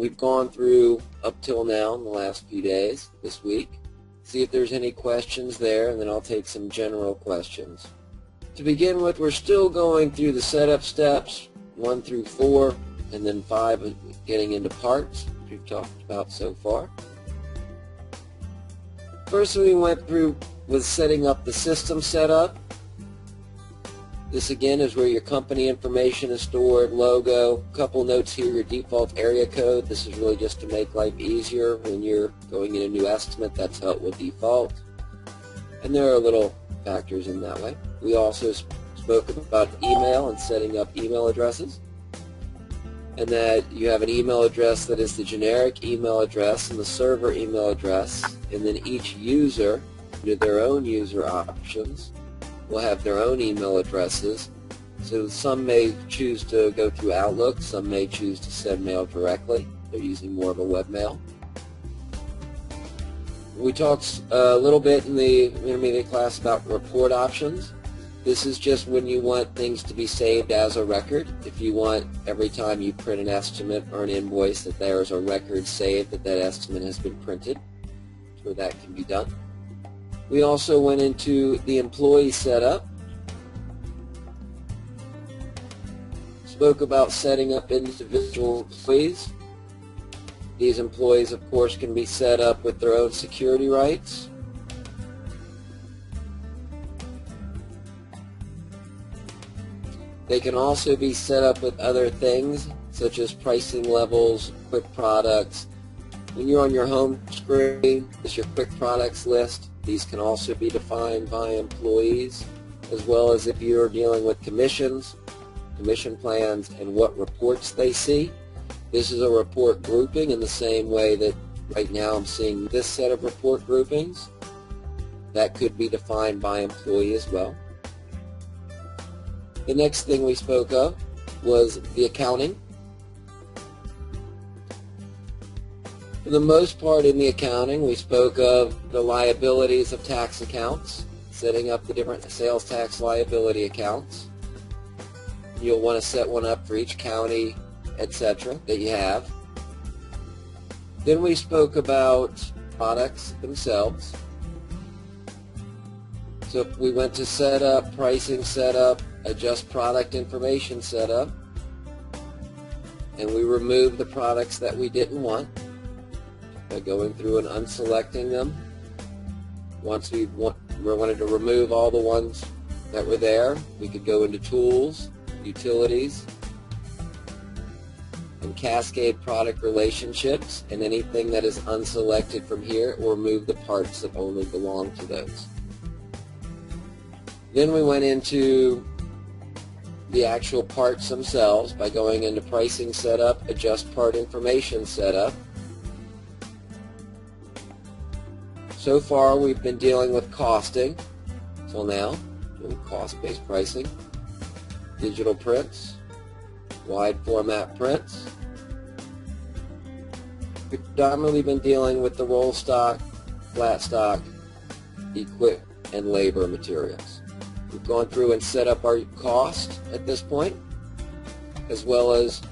we've gone through up till now in the last few days, this week. See if there's any questions there, and then I'll take some general questions. To begin with, we're still going through the setup steps, 1 through 4, and then 5 getting into parts, which we've talked about so far. First, we went through with setting up the system setup. This again is where your company information is stored, logo, couple notes here, your default area code. This is really just to make life easier when you're going in a new estimate. That's how it will default. And there are little factors in that way. We also spoke about email and setting up email addresses. And that you have an email address that is the generic email address and the server email address. And then each user, under their own user options, will have their own email addresses. So some may choose to go through Outlook, some may choose to send mail directly. They're using more of a webmail. We talked a little bit in the intermediate class about report options. This is just when you want things to be saved as a record. If you want every time you print an estimate or an invoice that there is a record saved that that estimate has been printed, so that can be done. We also went into the employee setup, spoke about setting up individual employees. These employees, of course, can be set up with their own security rights. They can also be set up with other things, such as pricing levels, quick products. When you're on your home screen, there's your quick products list. These can also be defined by employees, as well as if you're dealing with commissions, commission plans, and what reports they see. This is a report grouping in the same way that right now I'm seeing this set of report groupings. That could be defined by employee as well. The next thing we spoke of was the accounting. For the most part in the accounting, we spoke of the liabilities of tax accounts, setting up the different sales tax liability accounts. You'll want to set one up for each county, etc. that you have. Then we spoke about products themselves. So if we went to setup, pricing setup, adjust product information setup, and we removed the products that we didn't want by going through and unselecting them. Once we wanted to remove all the ones that were there, we could go into Tools, Utilities, and Cascade Product Relationships, and anything that is unselected from here, or remove the parts that only belong to those. Then we went into the actual parts themselves by going into Pricing Setup, Adjust Part Information Setup. So far we've been dealing with costing till now, doing cost-based pricing, digital prints, wide format prints. We've predominantly been dealing with the roll stock, flat stock, equipment, and labor materials. We've gone through and set up our cost at this point, as well as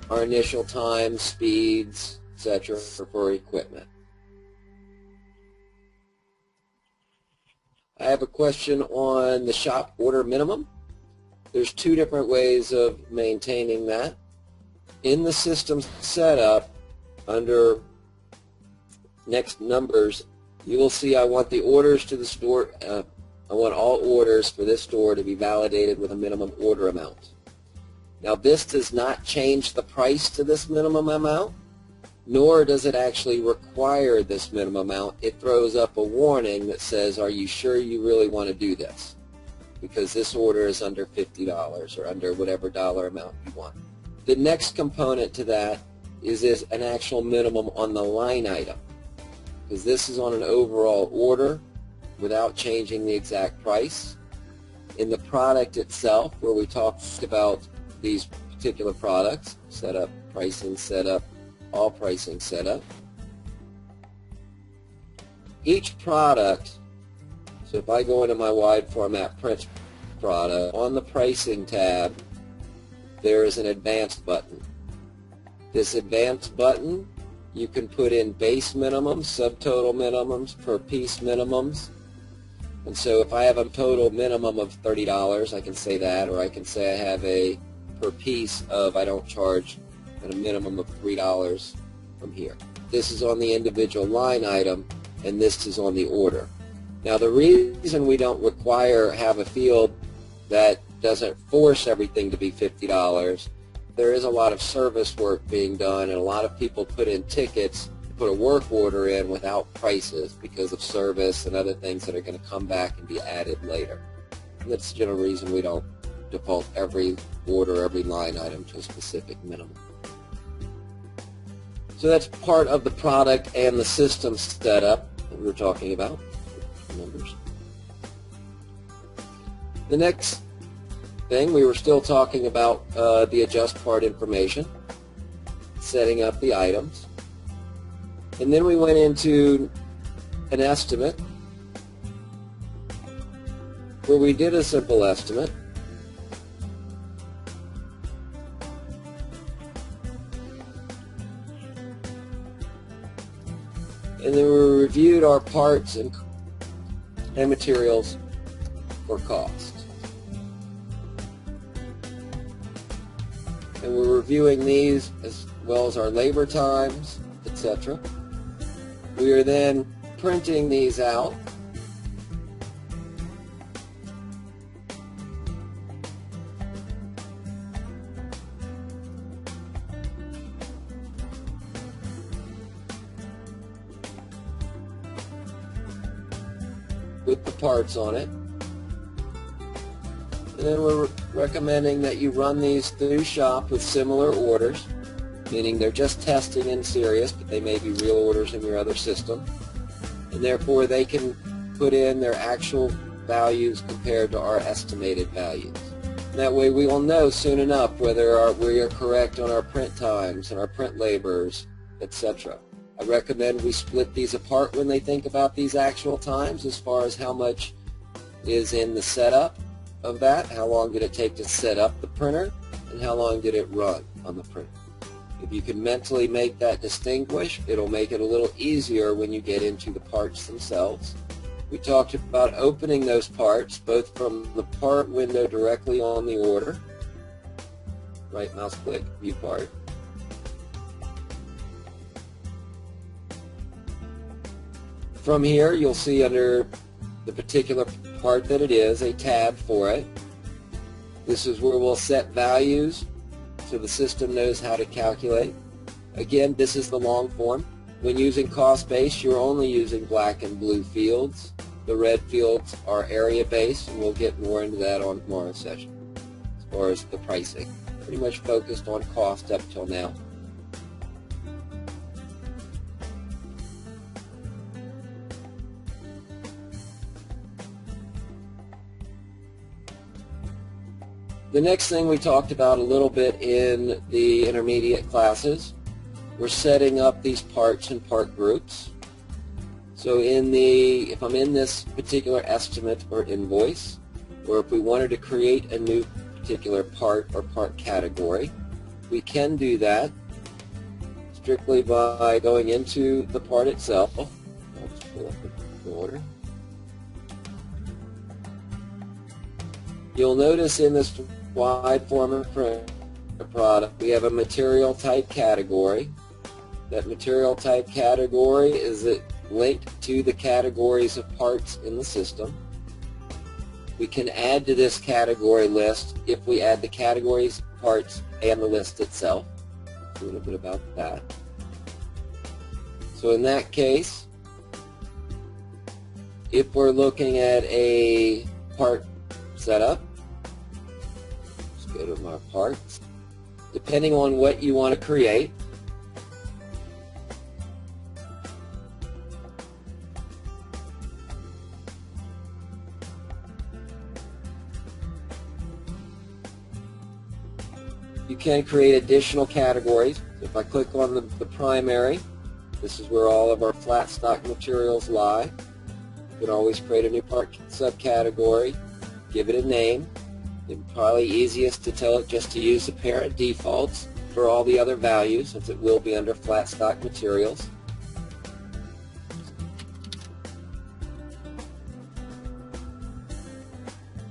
our initial time, speeds, etc. for equipment. I have a question on the shop order minimum. There's two different ways of maintaining that. In the system setup, under next numbers, you will see I want the orders to the store, I want all orders for this store to be validated with a minimum order amount. Now this does not change the price to this minimum amount, nor does it actually require this minimum amount. It throws up a warning that says, are you sure you really want to do this? Because this order is under $50 or under whatever dollar amount you want. The next component to that is an actual minimum on the line item, because this is on an overall order without changing the exact price. In the product itself, where we talked about these particular products, setup, pricing, setup, all pricing setup, each product, so if I go into my wide format print product, on the pricing tab there is an advanced button. This advanced button, you can put in base minimums, subtotal minimums, per piece minimums. And so if I have a total minimum of $30, I can say that, or I can say I have a per piece of I don't charge at a minimum of $3 from here. This is on the individual line item, and this is on the order. Now the reason we don't have a field that doesn't force everything to be $50, there is a lot of service work being done, and a lot of people put in tickets, put a work order in without prices because of service and other things that are going to come back and be added later. And that's the general reason we don't default every order, every line item to a specific minimum. So that's part of the product and the system setup that we're talking about. Numbers. The next thing, we were still talking about the adjust part information, setting up the items, and then we went into an estimate where we did a simple estimate. And then we reviewed our parts and materials for cost. And we're reviewing these as well as our labor times, etc. We are then printing these out. With the parts on it. And then we're recommending that you run these through shop with similar orders, meaning they're just testing in Sirius, but they may be real orders in your other system. And therefore they can put in their actual values compared to our estimated values. And that way we will know soon enough whether we are correct on our print times and our print labors, etc. I recommend we split these apart when they think about these actual times as far as how much is in the setup of that, how long did it take to set up the printer, and how long did it run on the printer. If you can mentally make that distinguish, it'll make it a little easier when you get into the parts themselves. We talked about opening those parts both from the part window directly on the order, right mouse click, view part, from here you'll see under the particular part that it is a tab for it. This is where we'll set values so the system knows how to calculate. Again, this is the long form. When using cost base, you're only using black and blue fields. The red fields are area based, and we'll get more into that on tomorrow's session as far as the pricing. Pretty much focused on cost up till now. The next thing we talked about a little bit in the intermediate classes, we're setting up these parts and part groups. So if I'm in this particular estimate or invoice, or if we wanted to create a new particular part or part category, we can do that strictly by going into the part itself. I'll just pull up the order. You'll notice in this wide format print product, we have a material type category. That material type category is linked to the categories of parts in the system. We can add to this category list if we add the categories, parts, and the list itself. A little bit about that. So in that case, if we're looking at a part setup, go to my parts. Depending on what you want to create, you can create additional categories. If I click on the primary, this is where all of our flat stock materials lie. You can always create a new part subcategory, give it a name. It's probably easiest to tell it just to use the parent defaults. for all the other values, since it will be under flat stock materials.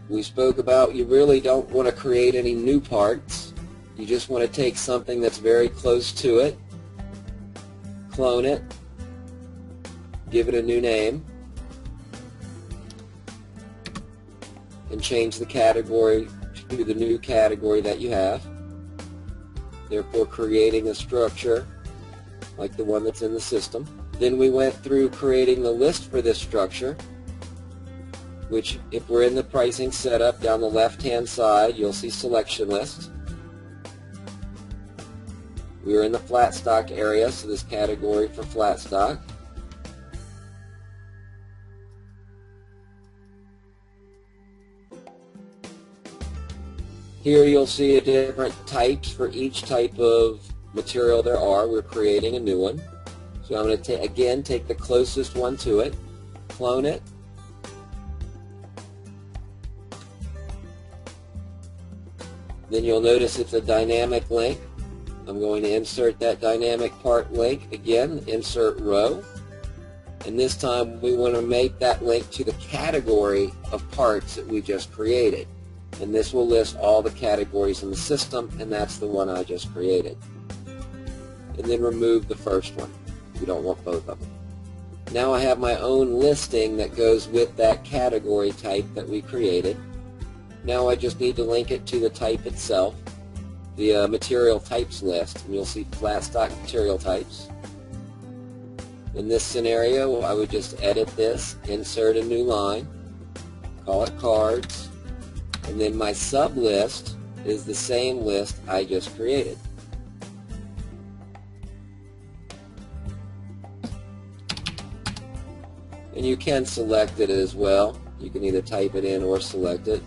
We spoke about you really don't want to create any new parts. You just want to take something that's very close to it, clone it, give it a new name, and change the category to the new category that you have, therefore creating a structure like the one that's in the system. Then we went through creating the list for this structure, which if we're in the pricing setup down the left hand side, you'll see selection list. We're in the flat stock area, so this category for flat stock. Here you'll see different types for each type of material there are. We're creating a new one. So I'm going to again take the closest one to it, clone it, then you'll notice it's a dynamic link. I'm going to insert that dynamic part link again, insert row, and this time we want to make that link to the category of parts that we just created. And this will list all the categories in the system, and that's the one I just created. And then remove the first one. We don't want both of them. Now I have my own listing that goes with that category type that we created. Now I just need to link it to the type itself, the material types list, and you'll see flat stock material types. In this scenario, I would just edit this, insert a new line, call it cards, and then my sub list is the same list I just created. And you can select it as well. You can either type it in or select it.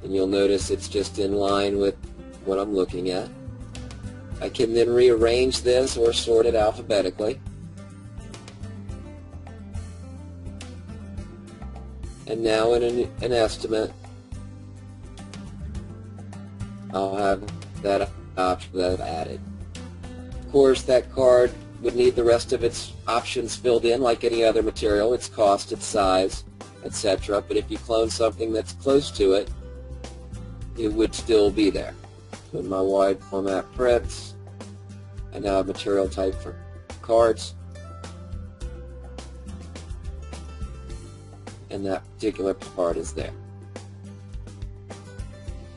And you'll notice it's just in line with what I'm looking at. I can then rearrange this or sort it alphabetically. And now in an estimate, I'll have that option that I've added. Of course, that card would need the rest of its options filled in like any other material, its cost, its size, etc. But if you clone something that's close to it, it would still be there. So in my wide format prints, I now have material type for cards, and that particular part is there.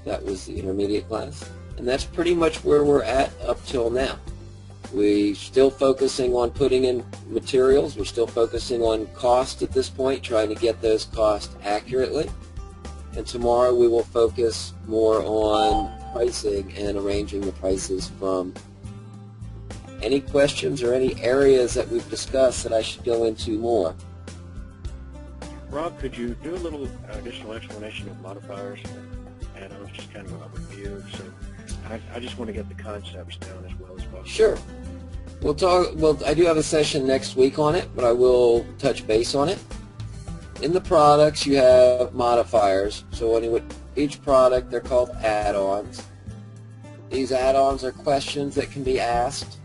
That was the intermediate class, and that's pretty much where we're at up till now. We're still focusing on putting in materials. We're still focusing on cost at this point, trying to get those costs accurately. And tomorrow we will focus more on pricing and arranging the prices from. Any questions or any areas that we've discussed that I should go into more? Rob, could you do a little additional explanation of modifiers and add-ons, just kind of a review? So I just want to get the concepts down as well as possible. Sure. We'll talk. Well, I do have a session next week on it, but I will touch base on it. In the products, you have modifiers. So anyway, each product, they're called add-ons. These add-ons are questions that can be asked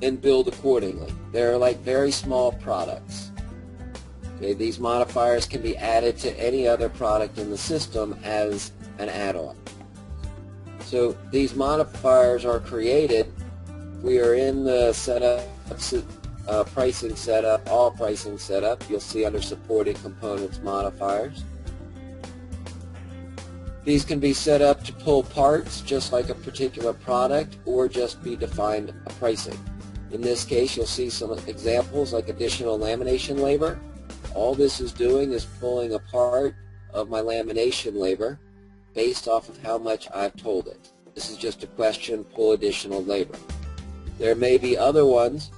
and billed accordingly. They're like very small products. Okay, these modifiers can be added to any other product in the system as an add-on. So these modifiers are created. We are in the setup, pricing setup, all pricing setup. You'll see under supported components modifiers. These can be set up to pull parts just like a particular product, or just be defined a pricing. In this case, you'll see some examples like additional lamination labor. All this is doing is pulling a part of my lamination labor based off of how much I've told it. This is just a question, pull additional labor. There may be other ones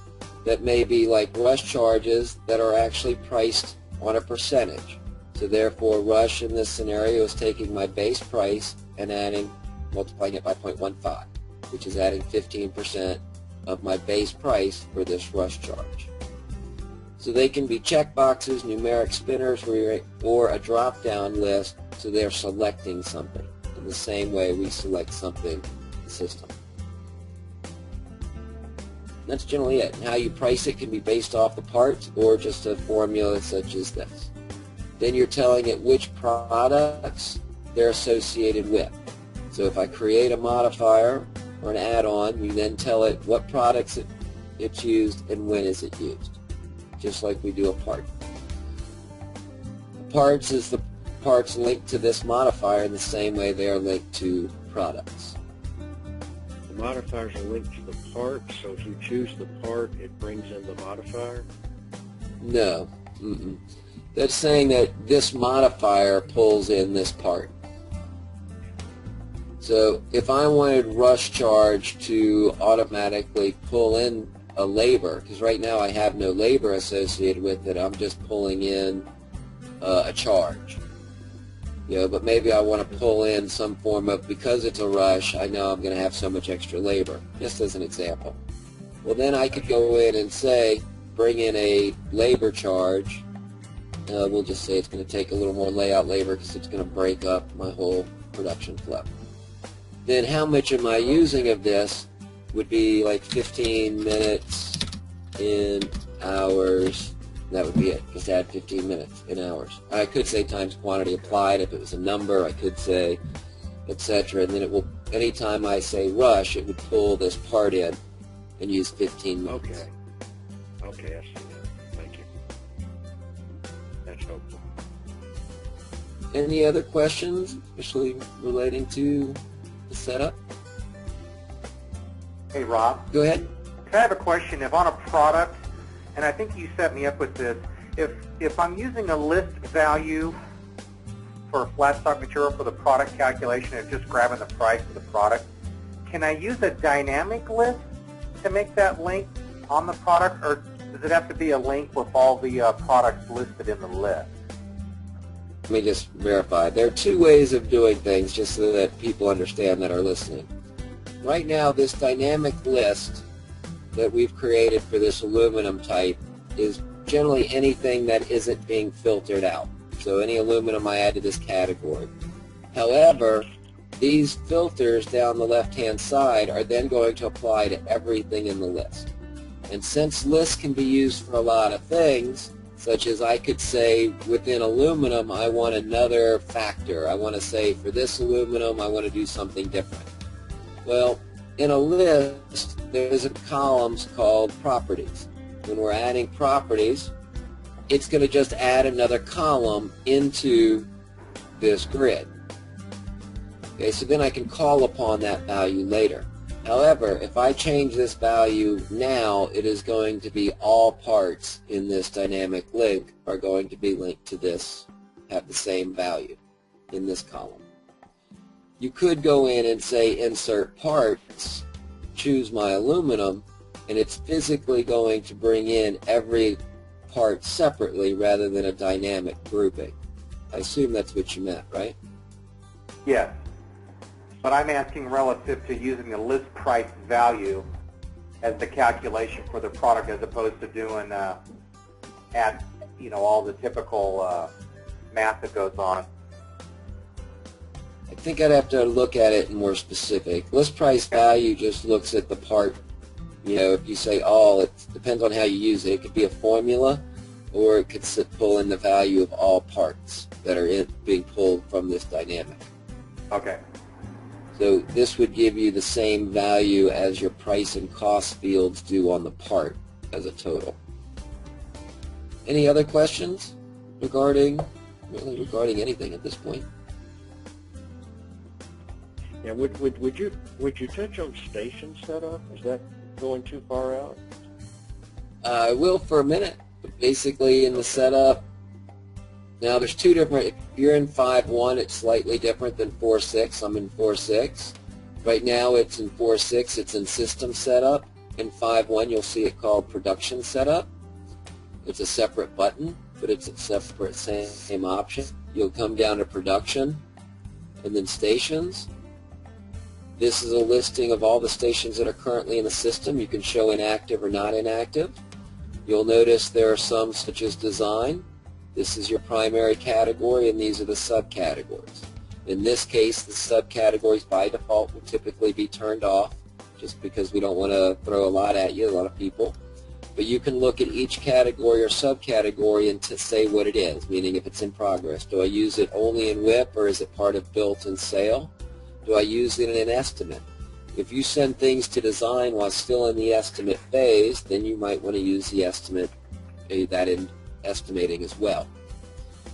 that may be like rush charges that are actually priced on a percentage. So therefore, rush in this scenario is taking my base price and multiplying it by 0.15, which is adding 15% of my base price for this rush charge. So they can be check boxes, numeric spinners, or a drop-down list So they're selecting something in the same way we select something in the system. That's generally it. And how you price it can be based off the parts or just a formula such as this. Then you're telling it which products they're associated with. So if I create a modifier or an add-on, you then tell it what products it's used and when is it used, just like we do a part. Parts is the parts linked to this modifier in the same way they are linked to products. The modifiers are linked to the part, so if you choose the part, it brings in the modifier? No. That's saying that this modifier pulls in this part. So if I wanted rush charge to automatically pull in a labor, because right now I have no labor associated with it, I'm just pulling in a charge. But maybe I want to pull in some form of, because it's a rush, I know I'm going to have so much extra labor, just as an example. Well, then I could go in and say, bring in a labor charge. We'll just say it's going to take a little more layout labor because it's going to break up my whole production flow. Then how much am I using of this would be like 15 minutes in hours. That would be it. Just add 15 minutes in hours. I could say times quantity applied if it was a number. I could say etc. And then it will, anytime I say rush, it would pull this part in and use 15 minutes. Okay, I see that. Thank you. That's helpful. Any other questions, especially relating to the setup? Hey, Rob. Go ahead. I have a question. If on a product, and I think you set me up with this, if I'm using a list value for a flat stock material for the product calculation of just grabbing the price of the product, can I use a dynamic list to make that link on the product, or does it have to be a link with all the products listed in the list? Let me just verify. There are two ways of doing things, just so that people understand that are listening. Right now, this dynamic list that we've created for this aluminum type is generally anything that isn't being filtered out. So any aluminum I add to this category. However, these filters down the left-hand side are then going to apply to everything in the list. And since lists can be used for a lot of things, such as I could say within aluminum, I want another factor. I want to say for this aluminum, I want to do something different. Well, in a list, there's a column called properties. When we're adding properties, it's going to just add another column into this grid. Okay, so then I can call upon that value later. However, if I change this value now, it is going to be all parts in this dynamic link are going to be linked to this, have the same value in this column. You could go in and say insert parts, choose my aluminum, and it's physically going to bring in every part separately rather than a dynamic grouping. I assume that's what you meant, right? Yes. But I'm asking relative to using the list price value as the calculation for the product, as opposed to doing all the typical math that goes on. I think I'd have to look at it more specific. List price value just looks at the part. If you say all, it depends on how you use it. It could be a formula, or it could pull in the value of all parts that are being pulled from this dynamic. Okay. So this would give you the same value as your price and cost fields do on the part as a total. Any other questions regarding anything at this point? Yeah, would you touch on station setup? Is that going too far out? I will for a minute. But basically, in the setup, now there's two different. If you're in 5.1, it's slightly different than 4.6. I'm in 4.6. Right now, it's in 4.6. It's in system setup. In 5.1, you'll see it called production setup. It's a separate button, but it's a separate same option. You'll come down to production, and then stations. This is a listing of all the stations that are currently in the system. You can show inactive or not inactive. You'll notice there are some such as design, This is your primary category, and these are the subcategories. In this case, the subcategories by default will typically be turned off, just because we don't want to throw a lot at you, a lot of people. But you can look at each category or subcategory and to say what it is, meaning if it's in progress. Do I use it only in WIP, or is it part of built and sale? Do I use it in an estimate? If you send things to design while still in the estimate phase, then you might want to use the estimate, that in estimating as well.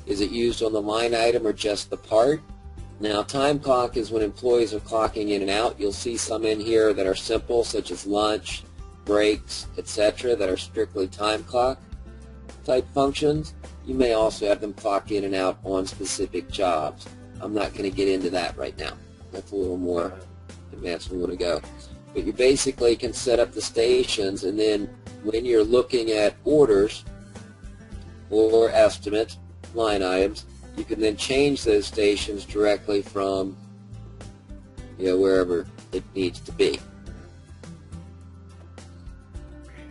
Is it used on the line item or just the part? Now, time clock is when employees are clocking in and out. You'll see some in here that are simple, such as lunch, breaks, etc., that are strictly time clock type functions. You may also have them clock in and out on specific jobs. I'm not going to get into that right now. That's a little more advanced than we want to go. But you basically can set up the stations, and then when you're looking at orders or estimates, line items, you can then change those stations directly from wherever it needs to be.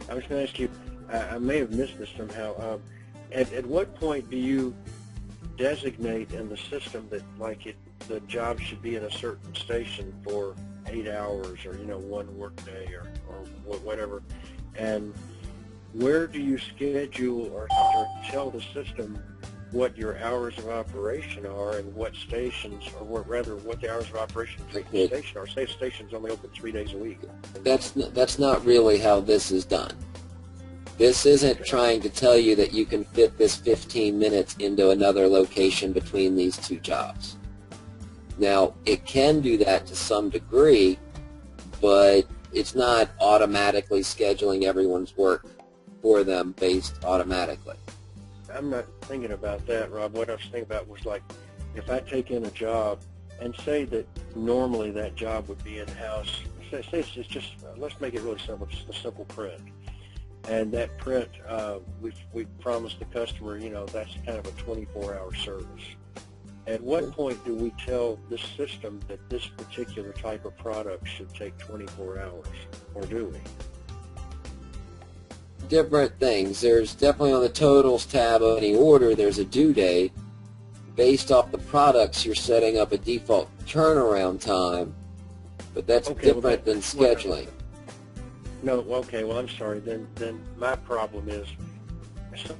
I was going to ask you, I may have missed this somehow. At what point do you designate in the system that the job should be in a certain station for 8 hours or one work day or whatever, and where do you schedule or tell the system what your hours of operation are and what stations, or what the hours of operation for the station are? Say a station's only open 3 days a week. That's not really how this is done. This isn't trying to tell you that you can fit this 15 minutes into another location between these two jobs. Now, it can do that to some degree, but it's not automatically scheduling everyone's work for them based automatically. I'm not thinking about that, Rob. What I was thinking about was if I take in a job and say that normally that job would be in-house, say it's just, let's make it really simple, just a simple print. And that print, we've promised the customer, that's kind of a 24-hour service. At what point do we tell this system that this particular type of product should take 24 hours, or do we? Different things. There's definitely on the totals tab of any order, there's a due date. Based off the products, you're setting up a default turnaround time, but that's different than scheduling. No, okay, well, I'm sorry. Then my problem is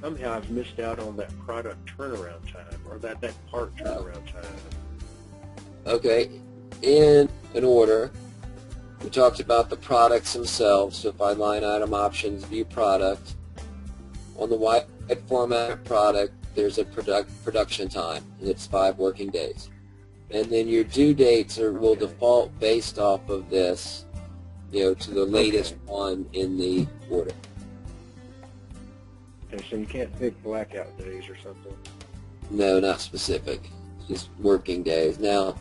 somehow I've missed out on that product turnaround time, or that part turnaround time. Okay, in an order, we talked about the products themselves. So by line item options, view product. On the wide format product, there's a production time, and it's 5 working days. And then your due dates will default based off of this, to the latest one in the order. Okay, so you can't pick blackout days or something? No, not specific. Just working days. Now,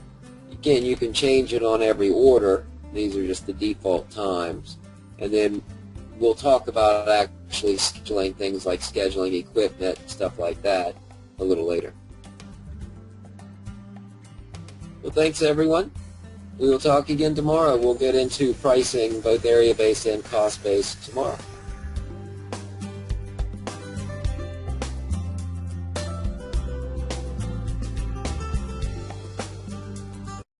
again, you can change it on every order. These are just the default times. And then we'll talk about actually scheduling things like scheduling equipment, stuff like that, a little later. Well, thanks, everyone. We will talk again tomorrow. We'll get into pricing, both area-based and cost-based, tomorrow.